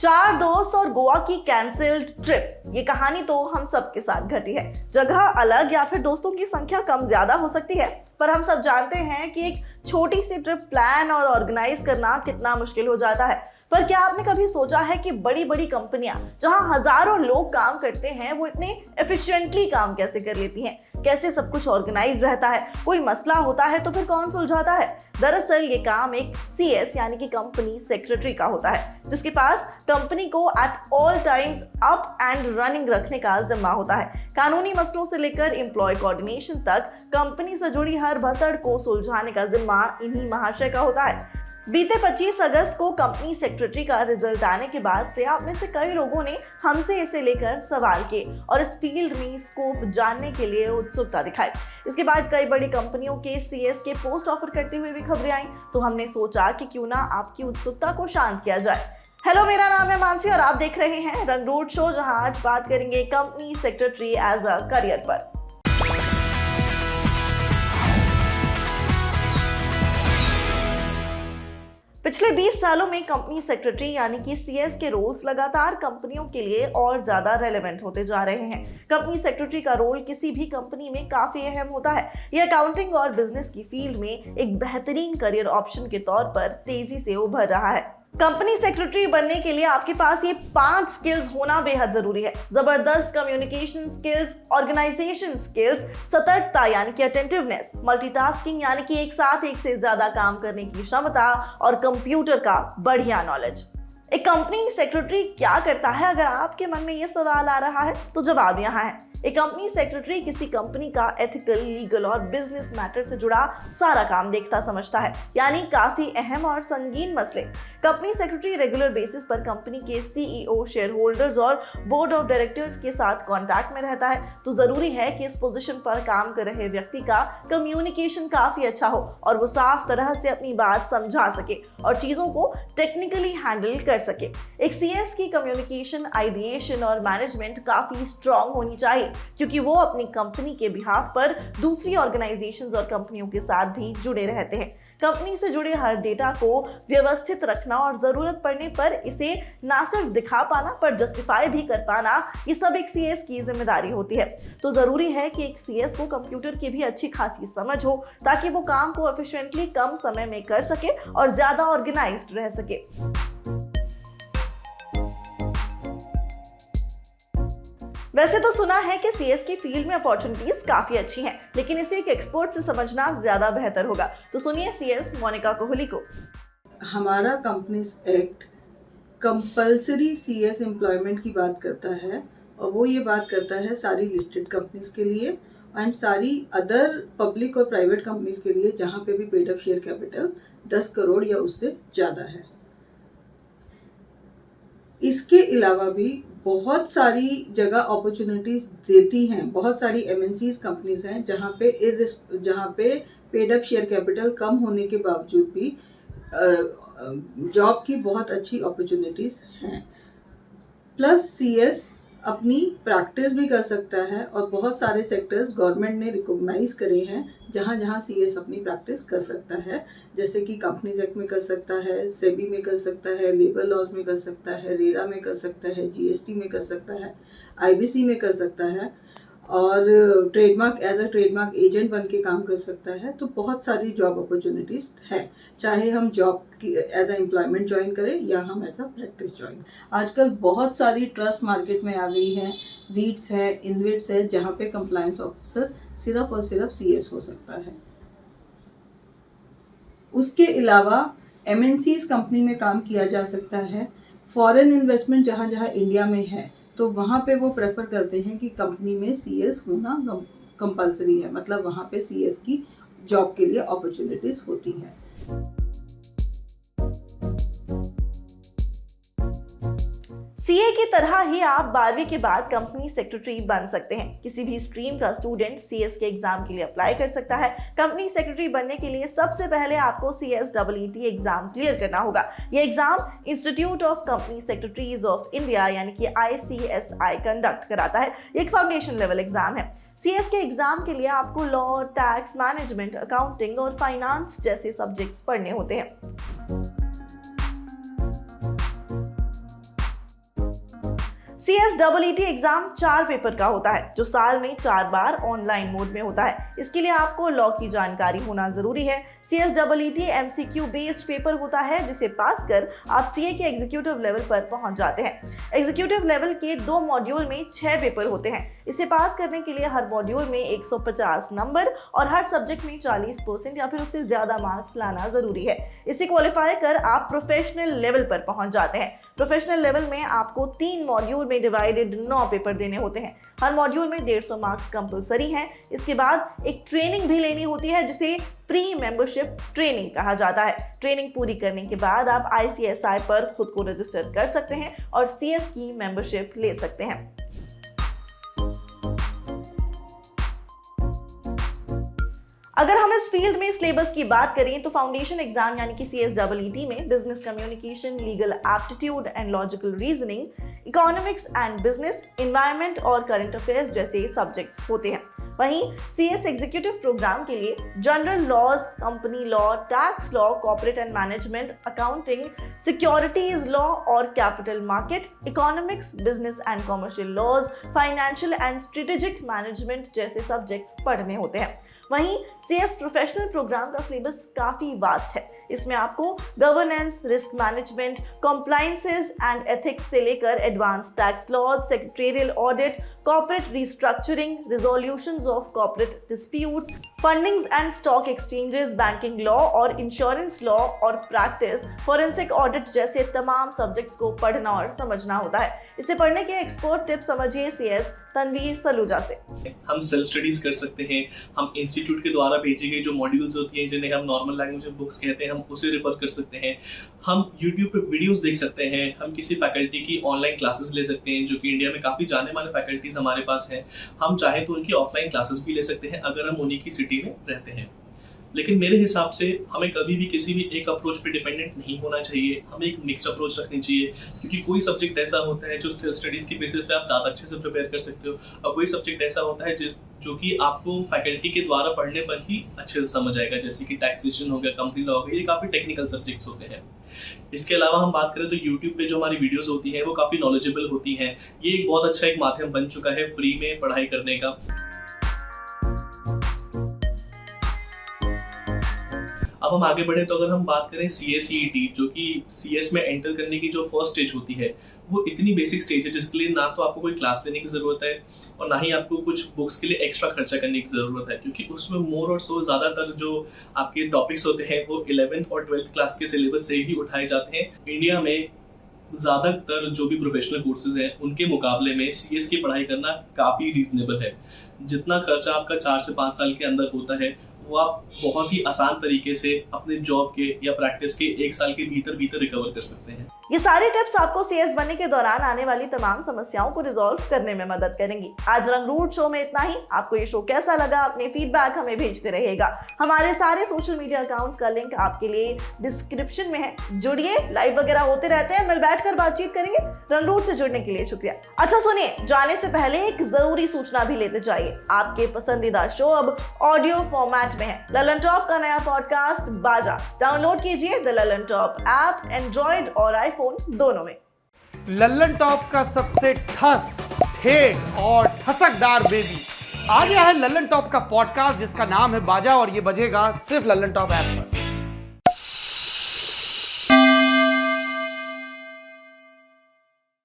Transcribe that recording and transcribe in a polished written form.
चार दोस्त और गोवा की कैंसिल्ड ट्रिप। ये कहानी तो हम सबके साथ घटी है। जगह अलग या फिर दोस्तों की संख्या कम ज्यादा हो सकती है, पर हम सब जानते हैं कि एक छोटी सी ट्रिप प्लान और ऑर्गेनाइज करना कितना मुश्किल हो जाता है। पर क्या आपने कभी सोचा है कि बड़ी बड़ी कंपनियां जहां हजारों लोग काम करते हैं, वो इतने एफिशिएंटली काम कैसे कर लेती हैं? कैसे सब कुछ ऑर्गेनाइज रहता है? कोई मसला होता है तो फिर कौन सुलझाता है? दरअसल ये काम एक CS यानी कि कंपनी सेक्रेटरी का होता है, जिसके पास कंपनी को at all times up and running रखने का जिम्मा होता है। कानूनी मसलों से लेकर एम्प्लॉय कोऑर्डिनेशन तक कंपनी से जुड़ी हर भसड़ को सुलझाने का जिम्मा इन्हीं महाशय का होता है। बीते 25 अगस्त को कंपनी सेक्रेटरी का रिजल्ट आने के बाद से आप में से कई लोगों ने हमसे इसे लेकर सवाल किए और इस फील्ड में स्कोप जानने के लिए उत्सुकता दिखाई। इसके बाद कई बड़ी कंपनियों के CS के पोस्ट ऑफर करते हुए भी खबरें आई, तो हमने सोचा कि क्यों ना आपकी उत्सुकता को शांत किया जाए। हेलो, मेरा नाम है मानसी और आप देख रहे हैं रंग रोड शो, जहां आज बात करेंगे company secretary as a career पर। पिछले 20 सालों में कंपनी सेक्रेटरी यानी कि CS के रोल्स लगातार कंपनियों के लिए और ज्यादा रेलेवेंट होते जा रहे हैं। कंपनी सेक्रेटरी का रोल किसी भी कंपनी में काफी अहम होता है। यह अकाउंटिंग और बिजनेस की फील्ड में एक बेहतरीन करियर ऑप्शन के तौर पर तेजी से उभर रहा है। कंपनी सेक्रेटरी बनने के लिए आपके पास ये 5 स्किल्स होना बेहद जरूरी है। जबरदस्त कम्युनिकेशन स्किल्स, ऑर्गेनाइजेशन स्किल्स, सतर्कता यानी कि अटेंटिवनेस, मल्टीटास्किंग यानी कि एक साथ एक से ज्यादा काम करने की क्षमता और कंप्यूटर का बढ़िया नॉलेज। एक कंपनी सेक्रेटरी क्या करता है? अगर आपके मन में ये सवाल आ रहा है तो जवाब यहाँ है। एक कंपनी सेक्रेटरी किसी कंपनी का एथिकल, लीगल और बिजनेस मैटर से जुड़ा सारा काम देखता समझता है, यानी काफी अहम और संगीन मसले। कंपनी सेक्रेटरी रेगुलर बेसिस पर कंपनी के CEO, शेयर होल्डर्स और बोर्ड ऑफ डायरेक्टर्स के साथ कांटेक्ट में रहता है, तो जरूरी है कि इस पोजीशन पर काम कर रहे व्यक्ति का कम्युनिकेशन काफी अच्छा हो और वो साफ तरह से अपनी बात समझा सके और चीजों को टेक्निकली हैंडल कर सके। एक CS की कम्युनिकेशन, आइडिएशन और मैनेजमेंट काफी स्ट्रांग होनी चाहिए, क्योंकि वो अपनी कंपनी के बिहाफ पर दूसरी ऑर्गेनाइजेशंस और कंपनियों के साथ भी जुड़े रहते हैं। कंपनी से जुड़े हर डेटा को व्यवस्थित रखना और जरूरत पड़ने पर इसे ना सिर्फ दिखा पाना पर जस्टिफाई भी कर पाना, ये सब एक CS की जिम्मेदारी होती है। तो जरूरी है कि एक CS को कंप्यूटर की भी अच्छी खासी समझ हो, ताकि वो काम को एफिशिएंटली कम समय में कर सके और ज्यादा ऑर्गेनाइज्ड रह सके। वैसे तो सुना है कि CS की फील्ड में अपॉर्चुनिटीज काफी अच्छी हैं, लेकिन इसे एक एक्सपर्ट से समझना ज्यादा बेहतर होगा। तो सुनिए CS मोनिका कोहली को। हमारा companies act compulsory CS employment की बात करता है, और वो ये बात करता है सारी लिस्टेड कंपनीज के लिए एंड सारी अदर पब्लिक और प्राइवेट कंपनीज के लिए जहाँ पे भी paid up share capital 10 crore या उससे ज़्यादा है। इसके अलावा भी बहुत सारी जगह अपॉर्चुनिटीज देती हैं। बहुत सारी MNCs कंपनीज हैं जहाँ पे पेड अप शेयर कैपिटल कम होने के बावजूद भी जॉब की बहुत अच्छी अपॉर्चुनिटीज हैं। प्लस CS अपनी प्रैक्टिस भी कर सकता है और बहुत सारे सेक्टर्स गवर्नमेंट ने रिकॉग्नाइज करे हैं जहाँ जहाँ CS अपनी प्रैक्टिस कर सकता है, जैसे कि कंपनीज एक्ट में कर सकता है, सेबी में कर सकता है, लेबर लॉज में कर सकता है, रेरा में कर सकता है, GST में कर सकता है, IBC में कर सकता है और trademark as a trademark agent बन के काम कर सकता है। तो बहुत सारी जॉब अपॉर्चुनिटीज़ है, चाहे हम जॉब की एज अ एम्प्लॉयमेंट ज्वाइन करें या हम एज अ प्रैक्टिस ज्वाइन। आजकल बहुत सारी ट्रस्ट मार्केट में आ गई हैं, रीट्स है, इनवेट्स है, जहाँ पे कंप्लायंस ऑफिसर सिर्फ और सिर्फ CS हो सकता है। उसके अलावा MNCs कंपनी में काम किया जा सकता है। फॉरेन इन्वेस्टमेंट जहाँ जहाँ इंडिया में है तो वहाँ पे वो प्रेफर करते हैं कि कंपनी में CS होना कंपलसरी है, मतलब वहाँ पे CS की जॉब के लिए अपॉर्चुनिटीज होती है। CA की तरह ही आप 12वीं के बाद कंपनी सेक्रेटरी बन सकते हैं। किसी भी स्ट्रीम का स्टूडेंट CS के एग्जाम के लिए अप्लाई कर सकता है। कंपनी सेक्रेटरी बनने के लिए सबसे पहले आपको CSEET एग्जाम क्लियर करना होगा। ये exam institute of company secretaries of India यानी कि ICSI कंडक्ट कराता है। एक फाउंडेशन लेवल एग्जाम है। CS के एग्जाम के लिए आपको लॉ, टैक्स, मैनेजमेंट, अकाउंटिंग और फाइनेंस जैसे सब्जेक्ट्स पढ़ने होते हैं। CSEET एग्जाम 4 पेपर का होता है जो साल में 4 बार ऑनलाइन मोड में होता है। इसके लिए आपको लॉ की जानकारी होना जरूरी है। CSEET MCQ बेस्ड पेपर होता है जिसे पास कर आप CA के एग्जीक्यूटिव लेवल पर पहुंच जाते हैं। एग्जीक्यूटिव लेवल के 2 मॉड्यूल में 6 पेपर होते हैं। इसे पास करने के लिए हर मॉड्यूल में 150 नंबर और हर सब्जेक्ट में 40% या फिर उससे ज्यादा मार्क्स लाना जरूरी है। इसे क्वालिफाई कर आप प्रोफेशनल लेवल पर पहुंच जाते हैं। प्रोफेशनल लेवल में आपको 3 मॉड्यूल में डिवाइडेड 9 पेपर देने होते हैं। हर मॉड्यूल में 150 मार्क्स कंपलसरी हैं। इसके बाद एक ट्रेनिंग भी लेनी होती है जिसे प्री मेंबरशिप ट्रेनिंग कहा जाता है। ट्रेनिंग पूरी करने के बाद आप ICSI पर खुद को रजिस्टर कर सकते हैं और CS की मेंबरशिप ले सकते हैं। अगर हम इस फील्ड में सिलेबस की बात करें तो फाउंडेशन एग्जाम यानी कि CSEET में business communication, legal aptitude and logical reasoning, economics and business, environment और करंट अफेयर्स जैसे सब्जेक्ट्स होते हैं। वहीं CS एग्जीक्यूटिव प्रोग्राम के लिए general laws, company law, tax law, corporate and management, accounting, securities law और capital market, economics, business and commercial laws, financial and strategic management जैसे subjects पढ़ने होते हैं। वहीं CS प्रोफेशनल प्रोग्राम का सिलेबस काफी वास्ट है। इसमें आपको governance, risk management, compliances and ethics से लेकर advance tax laws, secretarial audit, corporate restructuring, resolutions of corporate disputes, fundings and stock exchanges, banking law और इंश्योरेंस लॉ और प्रैक्टिस, फोरेंसिक ऑडिट जैसे तमाम सब्जेक्ट्स को पढ़ना और समझना होता है। इसे पढ़ने के एक्सपर्ट टिप्स समझिए CS तनवीर सलूजा से। हम सेल्फ स्टडीज कर सकते हैं। हम इंस्टीट्यूट के द्वारा भेजी गई जो मॉड्यूल्स होती हैं जिन्हें हम नॉर्मल लैंग्वेज में बुक्स कहते हैं, हम उसे रेफर कर सकते हैं। हम यूट्यूब पे वीडियोस देख सकते हैं। हम किसी फैकल्टी की ऑनलाइन क्लासेस ले सकते हैं जो कि इंडिया में काफ़ी जाने माने फैकल्टीज हमारे पास हैं। हम चाहे तो उनकी ऑफलाइन क्लासेस भी ले सकते हैं अगर हम उन्हीं की सिटी में रहते हैं। लेकिन मेरे हिसाब से हमें कभी भी किसी भी एक अप्रोच पे डिपेंडेंट नहीं होना चाहिए। हमें एक मिक्स्ड अप्रोच रखनी चाहिए क्योंकि कोई सब्जेक्ट ऐसा होता है जो सेल्फ स्टडीज की बेसिस पे आप ज़्यादा अच्छे से प्रिपेयर कर सकते हो और कोई सब्जेक्ट ऐसा होता है जो कि आपको फैकल्टी के द्वारा पढ़ने पर ही अच्छे से समझ आएगा, जैसे कि टैक्सेशन हो गया, कंपनी लॉ हो गया, ये काफ़ी टेक्निकल सब्जेक्ट्स होते हैं। इसके अलावा हम बात करें तो यूट्यूब पे जो हमारी वीडियोस होती हैं वो काफ़ी नॉलेजेबल होती हैं। ये एक बहुत अच्छा एक माध्यम बन चुका है फ्री में पढ़ाई करने का। अब हम आगे बढ़े तो अगर हम बात करें CSEET जो कि CS में एंटर करने की जो फर्स्ट स्टेज होती है वो इतनी बेसिक स्टेज है जिसके लिए ना तो आपको कोई क्लास देने की ज़रूरत है और ना ही आपको कुछ बुक्स के लिए एक्स्ट्रा खर्चा करने की ज़रूरत है, क्योंकि उसमें मोर और सो ज़्यादातर जो आपके टॉपिक्स होते हैं वो 11th और 12th क्लास के सिलेबस से ही उठाए जाते हैं। इंडिया में ज़्यादातर जो भी प्रोफेशनल कोर्सेज हैं उनके मुकाबले में CS की पढ़ाई करना काफ़ी रीजनेबल है। जितना खर्चा आपका 4 से 5 साल के अंदर होता है वो आप बहुत ही आसान तरीके से अपने जॉब के या प्रैक्टिस के 1 साल के भीतर रिकवर कर सकते हैं। ये सारे टिप्स आपको CS बनने के दौरान आने वाली तमाम समस्याओं को रिजॉल्व करने में मदद करेंगी। आज रंगरूट शो में इतना ही। आपको ये शो कैसा लगा अपने फीडबैक हमें भेजते रहिएगा। हमारे सारे सोशल मीडिया अकाउंट्स का लिंक आपके लिए डिस्क्रिप्शन में है। जुड़िए, लाइव वगैरह होते रहते हैं, मिल बैठकर बातचीत करेंगे। रंगरूट से जुड़ने के लिए शुक्रिया। अच्छा सुनिए, जाने से पहले एक जरूरी सूचना भी लेते जाइए। आपके पसंदीदा शो अब ऑडियो फॉर्मेट में है। ललन टॉप का नया पॉडकास्ट बाजा डाउनलोड कीजिए the Lalan top app, Android और आईफोन दोनों में। लल्लन टॉप का सबसे ठस, ठेठ और ठसकदार बेबी आ गया है लल्लन टॉप का पॉडकास्ट जिसका नाम है बाजा और ये बजेगा सिर्फ लल्लन टॉप ऐप पर।